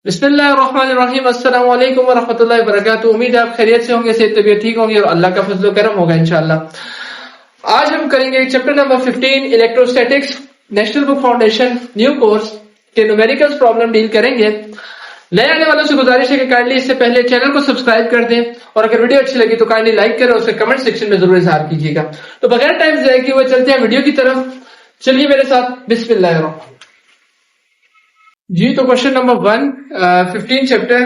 बिस्मिल्लाहिर्रहमानिर्रहीम अस्सलाम वालेकुम वरहमतुल्लाहि वबरकातुहू। उम्मीद है आप खैरियत से होंगे, सेहत तबीयत ठीक होंगी और अल्लाह का फजल करम होगा इंशाल्लाह। आज हम करेंगे chapter number 15 electrostatics, national book foundation new course के न्यूमेरिकल्स प्रॉब्लम डील करेंगे। नए आने वालों से गुजारिश है कि काइंडली इससे पहले चैनल को सब्सक्राइब कर दें और अगर वीडियो अच्छी लगी तो काइंडली लाइक करें और उसे कमेंट सेक्शन में जरूर इजहार कीजिएगा। तो बगैर टाइम जाए कि वो चलते हैं वीडियो की तरफ। चलिए मेरे साथ बिस्मिल्लाह जी। तो question number 1 15 chapter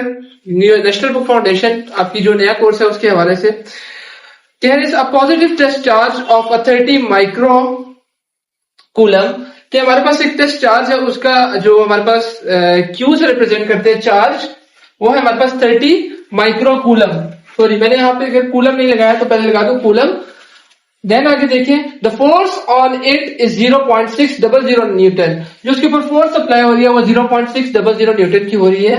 national book foundation आपकी जो नया कोर्स है उसके हवाले से कह रहे हैं positive test charge of 30 micro coulomb कि हमारे पास एक टेस्ट चार्ज है, उसका जो हमारे पास क्यू से रिप्रेजेंट करते हैं चार्ज, वो है हमारे पास 30 माइक्रो कूलम। सॉरी, मैंने यहाँ पे अगर कूलम नहीं लगाया तो पहले लगा दूं कूलम। देन आगे देखिए, the force on it is 0.600 Newton. जो उसके ऊपर फोर्स अप्लाई हो रही है वो 0.600 न्यूटन की हो रही है।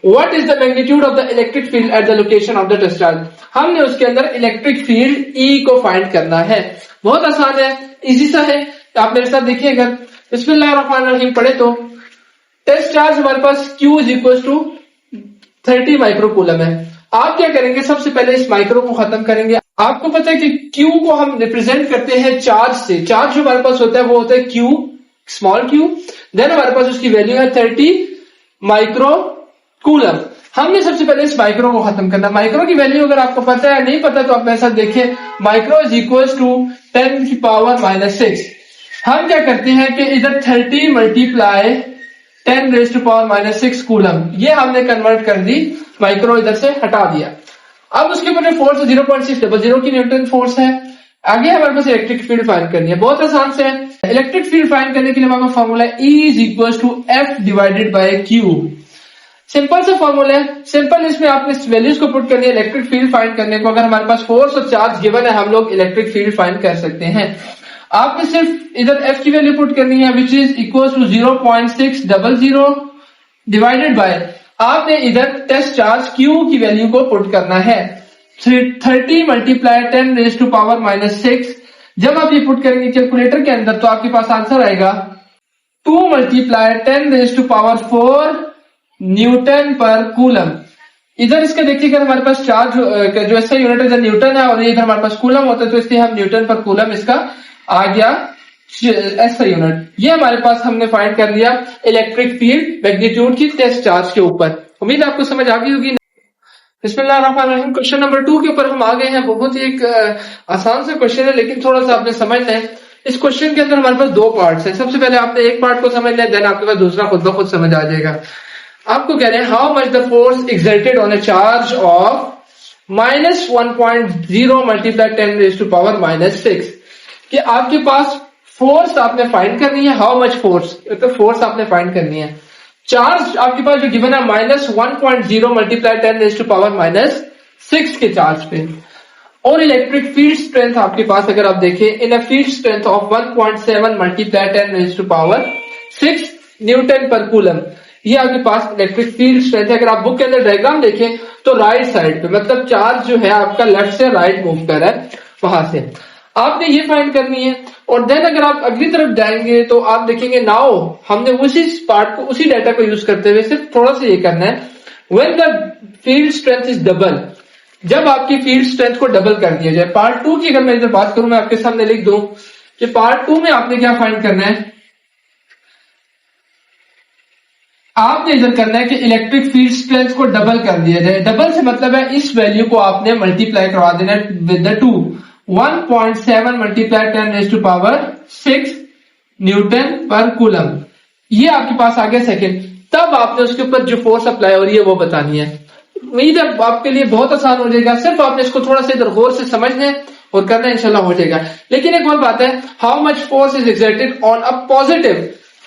What is the magnitude of the electric field at the location of the test charge. हमने उसके अंदर इलेक्ट्रिक फील्ड ई को फाइंड करना है। बहुत आसान है, इजी सा है। तो आप मेरे साथ देखिएगा, बिस्मिल्लाहिर्रहमानिर्रहीम पढ़े तो टेस्ट चार्ज हमारे पास Q is equal to 30 micro coulomb है। आप क्या करेंगे, सबसे पहले इस माइक्रो को खत्म करेंगे। आपको पता है कि Q को हम रिप्रेजेंट करते हैं चार्ज से। चार्ज जो हमारे पास होता है वो होता है Q, स्मॉल q। देन हमारे पास उसकी वैल्यू है 30 माइक्रो कूलम। हमने सबसे पहले इस माइक्रो को खत्म करना। माइक्रो की वैल्यू अगर आपको पता है, नहीं पता तो आप मेरे साथ देखिए, माइक्रो इज इक्वल टू 10⁻⁻⁶। हम क्या करते हैं कि इधर 30 मल्टीप्लाई 10⁻⁻⁶ कूलम, ये हमने कन्वर्ट कर दी, माइक्रो इधर से हटा दिया। अब उसके ऊपर फोर्स 0.600 की न्यूटन फोर्स है। आगे हमारे पास इलेक्ट्रिक फील्ड फाइंड करनी है। बहुत आसान से है। इलेक्ट्रिक फील्ड फाइंड करने के लिए हमारा फॉर्मूला है E is equal to F divided by Q। Simple सा फॉर्मूला है, सिंपल। इसमें आपने वैल्यूज को पुट करनी है इलेक्ट्रिक फील्ड फाइंड करने को। अगर हमारे पास फोर्स और चार्ज गिवन है, हम लोग इलेक्ट्रिक फील्ड फाइंड कर सकते हैं। आपने सिर्फ इधर F की वैल्यू पुट करनी है, which is equal to 0.600 divided by, आपने इधर टेस्ट चार्ज Q की वैल्यू को पुट करना है 30 मल्टीप्लाई 10⁻⁻⁶। जब आप ये पुट करेंगे कैलकुलेटर के अंदर तो आपके पास आंसर आएगा 2 मल्टीप्लाई 10⁻⁴ न्यूटन पर कूलम। इधर इसका देखिएगा, हमारे पास चार्ज जो इसका यूनिट इधर न्यूटन है और इधर हमारे पास कूलम होता है, तो इसलिए हम न्यूटन पर कूलम इसका आ गया ऐसा यूनिट। ये हमारे पास हमने फाइंड कर लिया इलेक्ट्रिक फील्ड मैग्नीट्यूड की टेस्ट चार्ज के ऊपर। उम्मीद आपको समझ आ गई होगी। बिस्मिल्लाहिर्रहमानिर्रहीम, क्वेश्चन नंबर 2 के ऊपर हम आ गए हैं। बहुत ही एक आसान सा क्वेश्चन है, लेकिन थोड़ा सा आपने समझना है। इस क्वेश्चन के अंदर हमारे पास 2 पार्ट्स हैं। सबसे पहले आपने एक पार्ट को समझना है, देन आपके पास दूसरा खुद ब खुद समझ आ जाएगा। आपको कह रहे हैं how much the force exerted on a charge of -1.0 multiply 10⁻⁻⁶। कि आपके पास फोर्स आपने फाइंड करनी है। हाउ मच फोर्स, तो फोर्स आपने फाइंड करनी है। चार्ज आपके पास जो गिवन है -1.0 मल्टीप्लाई 10⁻⁶ के चार्ज पे, और इलेक्ट्रिक फील्ड स्ट्रेंथ आपके पास अगर आप देखें in a field strength of 1.7 multiply 10⁻⁶ newton per coulomb. ये आपके पास इलेक्ट्रिक फील्ड स्ट्रेंथ है। अगर आप बुक के अंदर डायग्राम देखें तो राइट साइड पे, मतलब चार्ज जो है आपका लेफ्ट से राइट मूव कर रहा है, वहां से आपने ये फाइंड करनी है। और देन अगर आप अगली तरफ जाएंगे तो आप देखेंगे नाउ हमने उसी पार्ट को, उसी डाटा को यूज करते हुए सिर्फ थोड़ा सा ये करना है, when the field strength is double, जब आपकी फील्ड स्ट्रेंथ को डबल कर दिया जाए। पार्ट 2 की अगर मैं इधर बात करूं, मैं आपके सामने लिख दूं कि पार्ट 2 में आपने क्या फाइंड करना है, आपने इधर करना है कि इलेक्ट्रिक फील्ड स्ट्रेंथ को डबल कर दिया जाए। डबल से मतलब है इस वैल्यू को आपने मल्टीप्लाई करवा देना with the 2, 1.7 multiply 10⁻⁶ newton per coulomb. ये आपके पास आ गया सेकंड। तब आपने उसके ऊपर जो फोर्स अप्लाई हो रही है वो बतानी है। उम्मीद है आपके लिए बहुत आसान हो जाएगा। सिर्फ आपने इसको थोड़ा सा इधर गौर से समझना है और करना है, इंशाल्लाह हो जाएगा। लेकिन एक और बात है, how much force is exerted on a positive.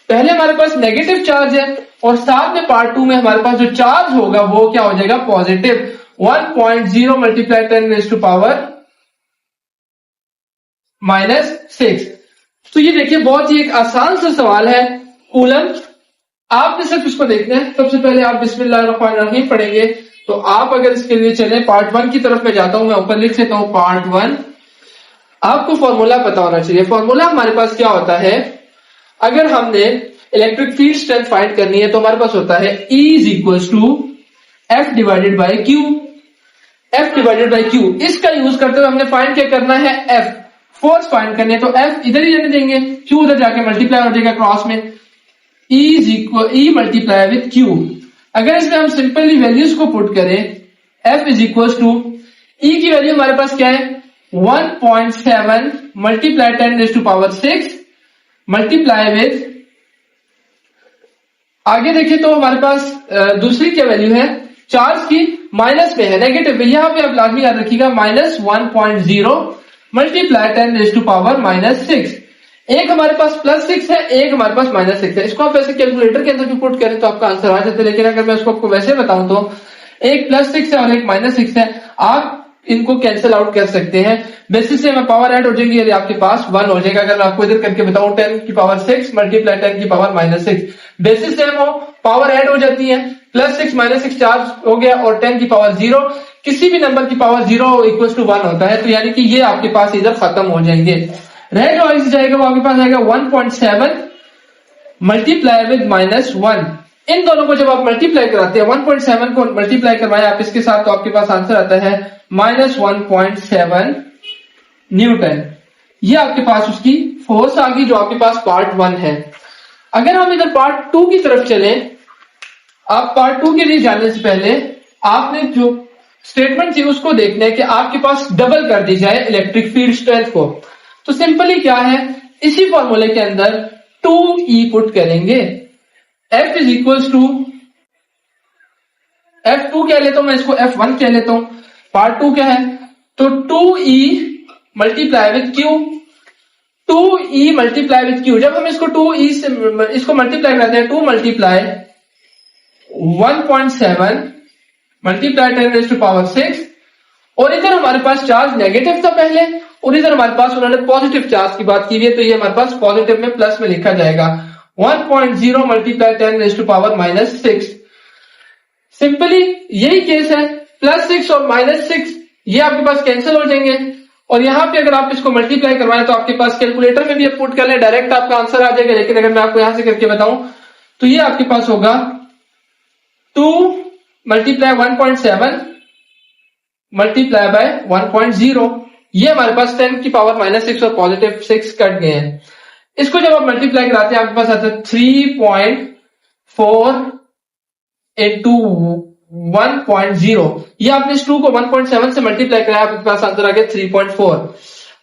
पहले हमारे पास नेगेटिव चार्ज है और साथ में पार्ट 2 में हमारे पास जो चार्ज होगा वो क्या हो जाएगा, पॉजिटिव 1.0 मल्टीप्लाई 10⁻⁻⁶। तो ये देखिए बहुत ही एक आसान सा सवाल है कूलम। आपने सिर्फ इसको देखना है। सबसे पहले आप बिस्मिल्लाहिर्रहमानिर्रहीम पढ़ेंगे। तो आप अगर इसके लिए चले, पार्ट 1 की तरफ मैं जाता हूं, मैं ऊपर लिख लेता हूं पार्ट 1। आपको फॉर्मूला पता होना चाहिए। फॉर्मूला हमारे पास क्या होता है, अगर हमने इलेक्ट्रिक फील्ड स्ट्रेंथ फाइंड करनी है तो हमारे पास होता है E is equal to F divided by Q। F divided by Q इसका यूज करते हुए हमने फाइंड क्या करना है, F फोर्स फाइंड करनी है। तो F इधर ही जाने देंगे, Q उधर जाके मल्टीप्लाई हो जाएगा क्रॉस में, E is equal E multiply with Q। अगर इसमें हम सिंपली वैल्यूज को पुट करें, F is equal to E की वैल्यू हमारे पास क्या है 1.7 मल्टीप्लाई 10⁻⁶ मल्टीप्लाई विथ, आगे देखिए तो हमारे पास दूसरी क्या वैल्यू है, चार्ज की माइनस में है, नेगेटिव में, यहां पे आप लाजमी याद रखिएगा -1.0 मल्टीप्लाई 10⁻⁻⁶। एक हमारे पास +6 है, एक हमारे पास -6 है। इसको आप वैसे कैलकुलेटर के अंदर भी पुट करें तो आपका आंसर आ जाता है, लेकिन अगर मैं उसको आपको वैसे बताऊं तो एक +6 है और एक -6 है, आप इनको कैंसिल आउट कर सकते हैं। बेसिस से में पावर ऐड हो जाएगी, यदि आपके पास 1 हो जाएगा। अगर मैं आपको इधर करके बताऊं 10⁻⁶ मल्टीप्लाई 10⁻⁻⁶, बेसिस सेम हो, पावर ऐड हो जाती है, +6 -6 चार्ज हो गया और 10⁻0 किसी भी नंबर की पावर 0 इक्वल टू 1 होता है, तो यानी कि ये आपके पास इधर खत्म हो जाएंगे। रह जो आगे जाएगा वो आपके पास आएगा 1.7 मल्टीप्लाई विद -1। इन दोनों को जब आप मल्टीप्लाई कराते हैं, 1.7 को मल्टीप्लाई करवाएं आप इसके साथ, तो आपके पास आंसर आता है -1.7 न्यूटन। ये आपके पास उसकी फोर्स आ गई जो आपके पास पार्ट 1 है। अगर हम इधर पार्ट 2 की तरफ चलें, आप पार्ट 2 के लिए जाने से पहले आपने जो स्टेटमेंट थी उसको देखना है कि आपके पास डबल कर दी जाए इलेक्ट्रिक फील्ड स्ट्रेंथ को। तो सिंपली क्या है, इसी फॉर्मूले के अंदर 2E पुट करेंगे। F is equal to F2 कह लेता हूं मैं, इसको F1 कह लेता हूं। पार्ट 2 क्या है, तो 2E multiply with Q। 2E multiply with Q, जब हम इसको 2E से इसको मल्टीप्लाई करते हैं, 2 मल्टीप्लाई 1.7 मल्टीप्लाई 10⁻⁶, और इधर हमारे पास चार्ज नेगेटिव था पहले, और इधर हमारे पास उन्होंने पॉजिटिव चार्ज की बात की है, तो ये हमारे पास पॉजिटिव में प्लस में लिखा जाएगा 1.0 मल्टीप्लाई 10⁻⁻⁶। सिंपली यही केस है, +6 और -6 ये आपके पास कैंसिल हो जाएंगे, और यहां पे अगर आप इसको मल्टीप्लाई करवाएं तो आपके पास कैलकुलेटर में भी आप पुट कर लें, डायरेक्ट आपका आंसर आ जाएगा। लेकिन अगर मैं आपको यहां से करके बताऊं तो ये आपके पास होगा 2 मल्टीप्लाई 1.7 मल्टीप्लाई बाय 1.0, ये हमारे पास 10⁻⁻�6 और पॉजिटिव 6 कट गए हैं। इसको जब आप मल्टीप्लाई कराते हैं आपके पास आता है 3.4 into 1.0। ये आपने इस 2 को 1.7 से मल्टीप्लाई कराया, आपके पास आंसर आ गया 3.4।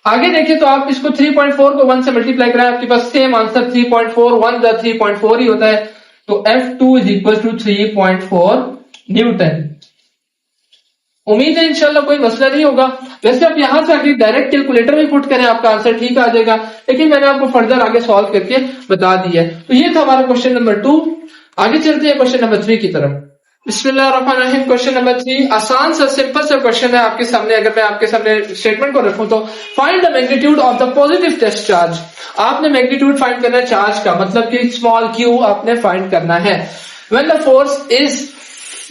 आगे देखें तो आप इसको 3.4 को 1 से मल्टीप्लाई कराया, आपके पास सेम आंसर 3.4, 1 + 3.4 ही होता है, तो F2 is equal to 3.4 Newton. उम्मीद है इंशाल्लाह कोई मसला नहीं होगा। वैसे आप यहां से आगे डायरेक्ट कैलकुलेटर में पुट करें, आपका आंसर ठीक आ जाएगा, लेकिन मैंने आपको फर्दर आगे सॉल्व करके बता दिया है। तो ये था हमारा क्वेश्चन नंबर 2। आगे चलते हैं क्वेश्चन नंबर 3 की तरफ। बिस्मिल्लाहिर्रहमानिर्रहीम। क्वेश्चन नंबर 3 आसान सा सिंपल सा क्वेश्चन है आपके सामने। अगर मैं आपके सामने स्टेटमेंट को रखूं तो find the magnitude of the positive test charge. आपने मैग्नीट्यूड फाइंड करना है चार्ज का, मतलब कि स्मॉल q आपने फाइंड करना है। When the force is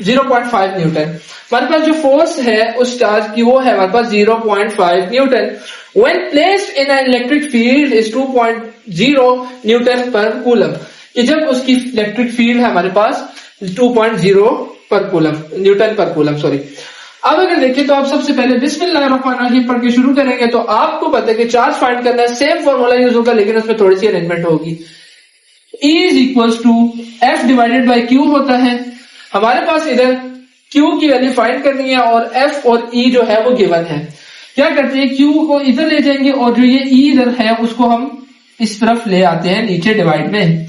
0.5 Newton, हमारे पास जो फोर्स है उस चार्ज की वो है हमारे पास 0.5 Newton. When placed in an electric field is 2.0 Newton per coulomb, कि जब उसकी इलेक्ट्रिक फील्ड है हमारे पास 2.0 पर coulomb, Newton per coulomb, sorry. अब अगर देखें तो आप सबसे पहले बिस्मिल्लाहिर्रहमानिर्रहीम पढ़ के शुरू करेंगे तो आपको पता है कि चार्ज फाइंड करना है, सेम फॉर्मूला यूज होगा लेकिन उसमें थोड़ी सी अरेंजमेंट होगी। E is equal to F divided by Q होता है। हमारे पास इधर Q की वैल्यू फाइंड करनी है और F और E जो है वो गिवन है। क्या करते हैं, Q को इधर ले जाएंगे और जो ये E इधर है उसको हम इस तरफ ले आते हैं नीचे डिवाइड में।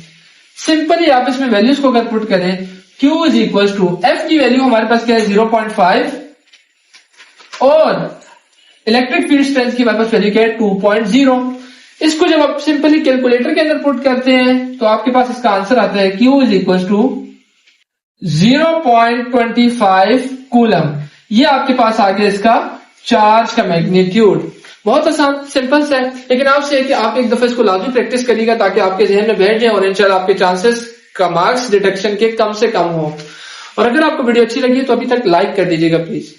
सिंपली आप इसमें वैल्यूज को अगर पुट करें, Q is equal to F की वैल्यू हमारे पास क्या है 0.5 और इलेक्ट्रिक फील्ड स्ट्रेंथ की हमारे पास वैल्यू क्या है 2.0। इसको जब आप सिंपली कैलकुलेटर के अंदर पुट करते हैं तो आपके पास इसका आंसर आता है Q is equal to 0.25 coulomb. ये आपके पास आ गया इसका चार्ज का मैग्नीट्यूड। बहुत आसान सिंपल सा है, लेकिन आपसे कि आप एक दफा इसको लाजमी प्रैक्टिस करिएगा ताकि आपके जहन में बैठ जाए और इंशाल्लाह आपके चांसेस का मार्क्स डिडक्शन के कम से कम हो। और अगर आपको वीडियो अच्छी लगी तो अभी तक लाइक कर दीजिएगा प्लीज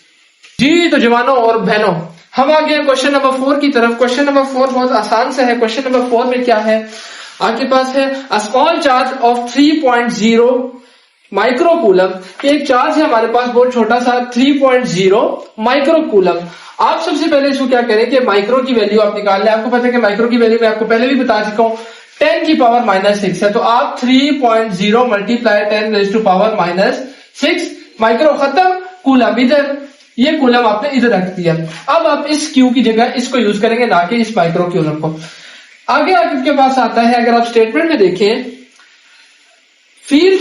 जी। तो जवानों और बहनों, हम आ गए क्वेश्चन नंबर 4 की तरफ। क्वेश्चन नंबर 4 बहुत आसान सा है। क्वेश्चन नंबर 4 में क्या है, आपके पास है a small charge of 3.0 microcoulomb, एक चार्ज है हमारे पास बहुत छोटा सा 3.0 माइक्रोकूलम। आप सबसे पहले इसको क्या करें कि माइक्रो की वैल्यू आप निकाल लें। आपको पता है कि माइक्रो की वैल्यू मैं आपको पहले भी बता चुका हूं 10 की पावर -6 है, तो आप 3.0 multiply 10 raise to power -6 micro खत्म, कूलम इधर, ये कूलम आपने इधर रख दिया। अब आप इस क्यू की जगह इसको यूज करेंगे, ना कि इस माइक्रो कूलम को। आगे आपके पास आता है, अगर आप स्टेटमेंट में देखें, फील्ड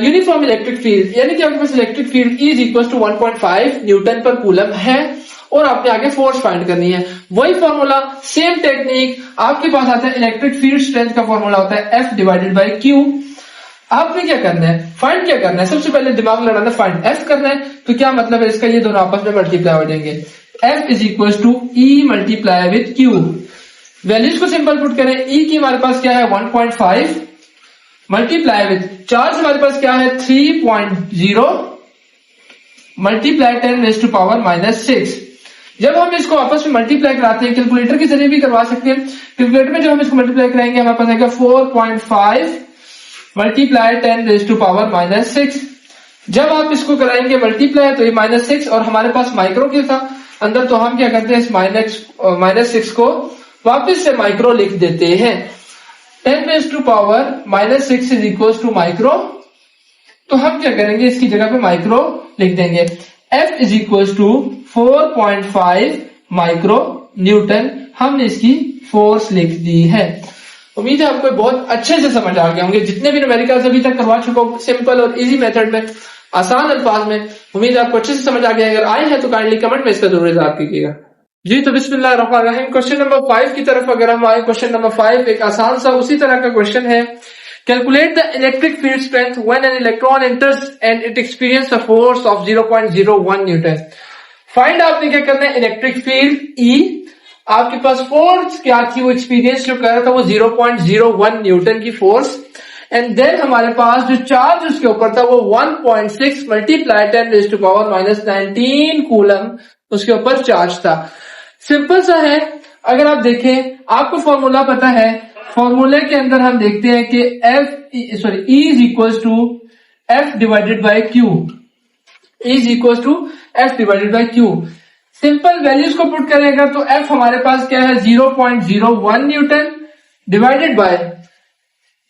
यूनिफॉर्म इलेक्ट्रिक फील्ड, यानी कि आपके पास electric field is equal to 1.5 newton per coulomb है और आपने आगे फोर्स फाइंड करनी है। वही फॉर्मूला, सेम टेक्निक आपके पास आता है। इलेक्ट्रिक फील्ड स्ट्रेंथ का फॉर्मूला होता है F डिवाइडेड बाई Q। आपने क्या करना है, फाइंड क्या करना है, सबसे पहले दिमाग लड़ाना, फाइंड F करना है। तो क्या मतलब है इसका, ये दोनों आपस में मल्टीप्लाई हो जाएंगे। F is equal to E multiply with Q। Values को सिंपल पुट करें, E की हमारे पास क्या है 1.5 मल्टीप्लाई विद चार्ज हमारे पास क्या है 3.0 मल्टीप्लाई 10 रेज़ टू पावर -6। जब हम इसको आपस में मल्टीप्लाई कराते हैं, कैलकुलेटर के जरिए भी करवा सकते हैं। कैलकुलेटर में जब हम इसको मल्टीप्लाई कराएंगे हमारे पास आएगा 4.5 मल्टीप्लाई 10 रेज़ टू पावर -6। जब आप इसको कराएंगे मल्टीप्लाई तो ये -6 और हमारे पास माइक्रो के था अंदर, तो हम क्या करते हैं इस -6 को वापस से माइक्रो लिख देते हैं। 10 raise to power -6 is equal to micro, तो हम क्या करेंगे इसकी जगह पे माइक्रो लिख देंगे। F is equal to 4.5 micro newton, हमने इसकी फोर्स लिख दी है। उम्मीद है आपको बहुत अच्छे से समझ आ गए होंगे, जितने भी न्यूमेरिकल्स अभी तक करवा चुका हूं सिंपल और इजी मेथड में, आसान अल्फाज में। उम्मीद है आपको अच्छे से समझ आ गया। अगर आए हैं तो काइंडली कमेंट में इसका जरूर इज़हार कीजिएगा। जी, तो बिस्मिल्लाहिर्रहमानिर्रहीम, क्वेश्चन नंबर 5 की तरफ अगर हम आए, क्वेश्चन नंबर 5 एक आसान सा उसी तरह का क्वेश्चन है। Calculate the electric field strength when an electron enters and it experience a force of 0.01 Newton. Find आपने क्या करना है, इलेक्ट्रिक फील्ड E, आपके पास फोर्स क्या थी, वो एक्सपीरियंस जो कर रहा था वो 0.01 न्यूटन की फोर्स, एंड देन हमारे पास जो चार्ज उसके ऊपर था वो 1.6 multiply 10 raise to power -19 coulomb उसके ऊपर चार्ज था। सिंपल सा है। अगर आप देखें, आपको फॉर्मूला पता है, फॉर्मूले के अंदर हम देखते हैं कि E is equal to F divided by Q, is equal to F divided by Q। Simple values को पुट करेगा तो F हमारे पास क्या है 0.01 न्यूटन डिवाइडेड बाय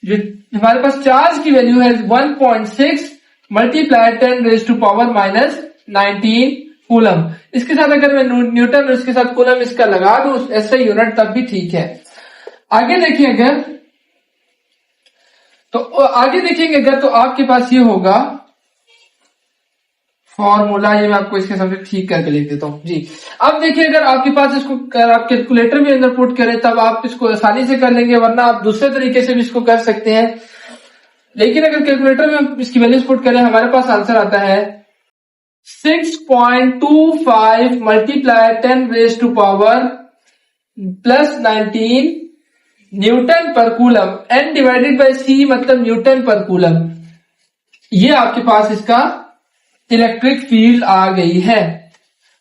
जो हमारे पास चार्ज की वैल्यू है 1.6 multiply 10 raise to power -19 coulomb. इसके साथ अगर मैं न्यूटन और इसके साथ कूलम इसका लगा दूं ऐसे यूनिट तब भी ठीक है। आगे देखिए अगर तो आगे देखेंगे अगर तो आपके पास ये होगा फॉर्मूला, ये मैं आपको इसके सामने ठीक करके लिख देता हूं जी। अब देखिए अगर आपके पास इसको आप कैलकुलेटर में अंदर पुट करें तब आप इसको आसानी से कर लेंगे, वरना आप दूसरे तरीके से भी इसको कर सकते हैं। लेकिन अगर कैलकुलेटर में इसकी वैल्यूज पुट करें हमारे पास आंसर आता है 6.25 multiply 10 raise to power +19 newton per coulomb, N divided by C मतलब न्यूटन पर कूलम। ये आपके पास इसका इलेक्ट्रिक फील्ड आ गई है।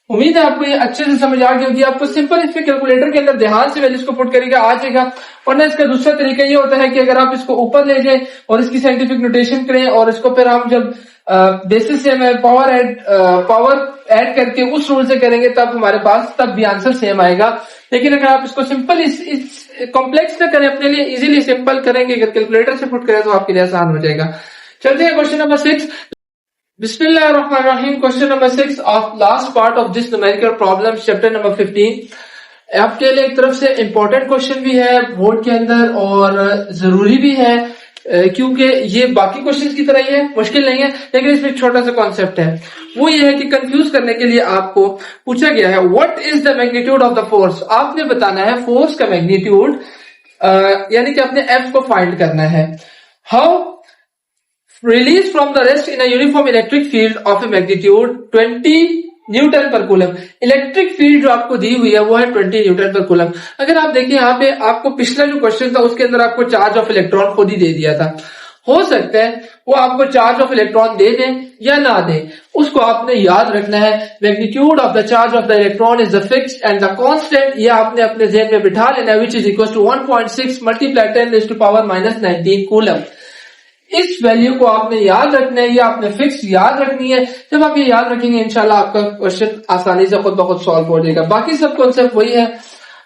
उम्मीद है आपको ये अच्छे से समझ आ गई होगी। आपको सिंपल इसमें कैलकुलेटर के अंदर ध्यान से वैल्यूज को पुट करेगा आ जाएगा, वरना इसका दूसरा तरीका ये होता है कि अगर आप इसको ऊपर ले जाएं और इसकी साइंटिफिक नोटेशन करें और इसको फिर हम जब बेसिस से हमें पावर ऐड करके उस रूल से करेंगे तब हमारे पास तब भी आंसर सेम आएगा। लेकिन अगर आप इसको सिंपल इस कॉम्प्लेक्स ना करें, अपने लिए इजीली सिंपल करेंगे, अगर कैलकुलेटर से पुट करें तो आपके लिए आसान हो जाएगा। चलते हैं क्वेश्चन नंबर 6। बिस्मिल्लाहिर्रहमानिर्रहीम, question number 6 of last part of this numerical problem chapter number 15। आपके लिए एक तरफ से इंपॉर्टेंट क्वेश्चन भी है बोर्ड के अंदर और जरूरी भी है, क्योंकि ये बाकी क्वेश्चंस की तरह ही है, मुश्किल नहीं है, लेकिन इसमें एक छोटा सा कॉन्सेप्ट है। वो ये है कि कंफ्यूज करने के लिए आपको पूछा गया है what is the magnitude of the force. आपने बताना है फोर्स का मैग्नीट्यूड, यानी कि आपने एफ को फाइंड करना है। How release from the rest in a uniform electric field of A magnitude 20 Newton per coulomb. Electric field जो आपको दी हुई है वो है 20 न्यूटन पर कूलम। अगर आप देखिए यहाँ पे आपको पिछला जो क्वेश्चन था उसके अंदर आपको चार्ज ऑफ इलेक्ट्रॉन खुद ही दे दिया था। हो सकता है वो आपको चार्ज ऑफ इलेक्ट्रॉन दे दें या ना दे, उसको आपने याद रखना है। Magnitude of the charge of the electron is the fixed and the constant, ये आपने अपने ज़हन में बिठा लेना है, which is equal to 1.6 multiply 10⁻⁻⁻19 coulomb. इस वैल्यू को आपने याद रखना है, ये आपने फिक्स याद रखनी है। जब आप ये याद रखेंगे इंशाल्लाह आपका क्वेश्चन आसानी से खुद ब खुद सॉल्व हो जाएगा। बाकी सब कॉन्सेप्ट वही है,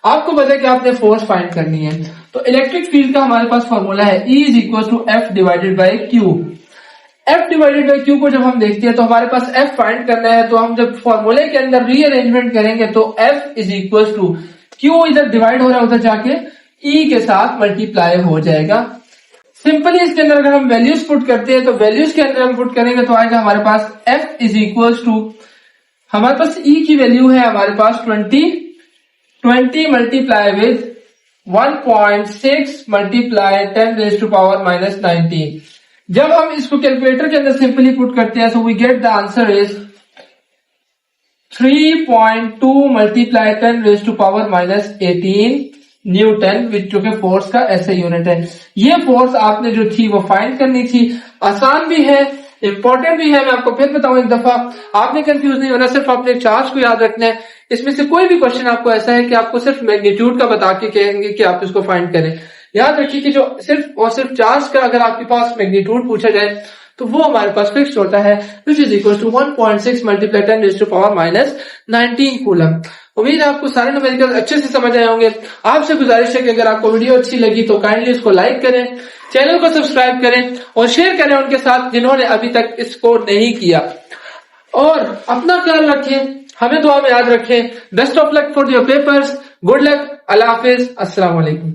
आपको पता है कि आपने फोर्स फाइंड करनी है। तो इलेक्ट्रिक फील्ड का हमारे पास फॉर्मूला है E is equal to F divided by Q। F divided by Q को जब हम देखते हैं तो हमारे पास F फाइंड करना है, तो हम जब फॉर्मूले के अंदर रीअरेंजमेंट करेंगे तो F is equal to Q इधर डिवाइड हो रहा है, उधर जाके E के साथ मल्टीप्लाई हो जाएगा। सिंपली इसके अंदर अगर हम वैल्यूज पुट करते हैं तो वैल्यूज के अंदर हम पुट करेंगे तो आएगा हमारे पास F इज इक्वल टू, हमारे पास E की वैल्यू है हमारे पास 20 मल्टीप्लाई विद 1.6 मल्टीप्लाई 10⁻⁻⁻19। जब हम इसको कैलकुलेटर के अंदर सिंपली पुट करते हैं तो we get the answer is 3.2 multiply 10⁻⁻18 newton, जो कि फोर्स का ऐसे यूनिट है। ये फोर्स आपने जो थी वो फाइंड करनी थी, आसान भी है, इंपॉर्टेंट भी है। मैं आपको फिर बताऊं एक दफा, आपने कंफ्यूज नहीं होना, सिर्फ आपने चार्ज को याद रखना है। इसमें से कोई भी क्वेश्चन आपको ऐसा है कि आपको सिर्फ मैग्नीट्यूड का बता के कहेंगे कि आप इसको फाइंड करें, याद रखिए कि जो सिर्फ और सिर्फ चार्ज का अगर आपके पास मैग्नीट्यूड पूछा जाए तो वो हमारे पास फिक्स्ड होता है, which is equal to 1.6 multiply 10⁻⁻⁻19 coulomb. उम्मीद है आपको सारे न्यूमेरिकल अच्छे से समझ आए होंगे। आपसे गुजारिश है कि अगर आपको वीडियो अच्छी लगी तो काइंडली इसको लाइक करें, चैनल को सब्सक्राइब करें और शेयर करें उनके साथ जिन्होंने अभी तक इसको नहीं किया। और अपना ख्याल रखें, हमें दुआ में याद रखें। Best of luck for your papers, good luck, Allah हाफिज, अस्सलाम वालेकुम।